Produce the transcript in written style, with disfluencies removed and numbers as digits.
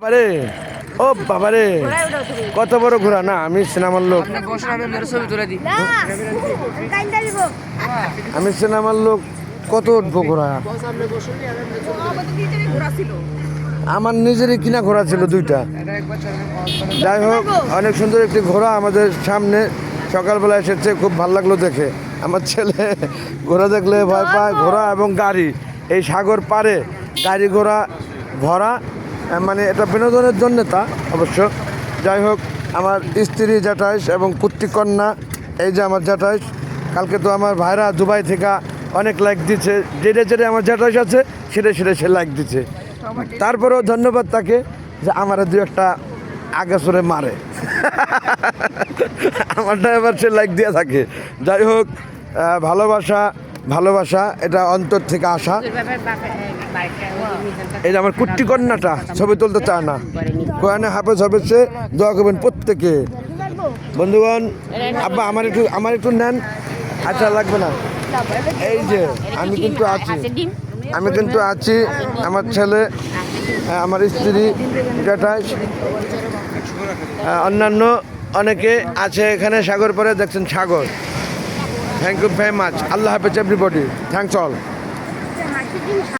বাবারে ও বাবারে কত বড় ঘোড়া না আমি সিনেমার লোক আমি সিনেমার লোক কত উঠবো ঘোড়া আমার নিজেরই কিনা ঘোড়া ছিল দুইটা। যাই হোক অনেক সুন্দর একটি ঘোড়া আমাদের সামনে সকালবেলা এসেছে, খুব ভালো লাগলো দেখে। আমার ছেলে ঘোড়া দেখলে ভয় পায়। ঘোড়া এবং গাড়ি এই সাগর পারে গাড়ি ঘোড়া ভরা, মানে এটা বিনোদনের জন্য তা অবশ্য। যাই হোক আমার স্ত্রী জ্যাঠাইশ এবং পুত্রী কন্যা, এই যে আমার জ্যাঠাইশ, কালকে তো আমার ভাইরা দুবাই থেকে অনেক লাইক দিচ্ছে, যেটা আমার জ্যাঠাইশ আছে সেটা সে লাইক দিচ্ছে। তারপরেও ধন্যবাদ তাকে যে আমার দু একটা আগে সরে মারে আমারটা এবার সে লাইক দিয়ে থাকে। যাই হোক ভালোবাসা এটা অন্তর থেকে আসা। এই যে আমার কুট্টি কন্যাটা ছবি তুলতে চায় না, কোরআনে হাফেজ হবে, সে দোয়া করবেন প্রত্যেকে। বন্ধুগণ, আব্বা আমার একটু নেন। আচ্ছা লাগবে না, এই যে আমি কিন্তু আছি আমার ছেলে, আমার স্ত্রী, জ্যাঠাই, অন্যান্য অনেকে আছে এখানে। সাগর পরে দেখছেন Sagar. Thank you very much. আল্লাহ হাফেজ এভরিবডি। Thanks all.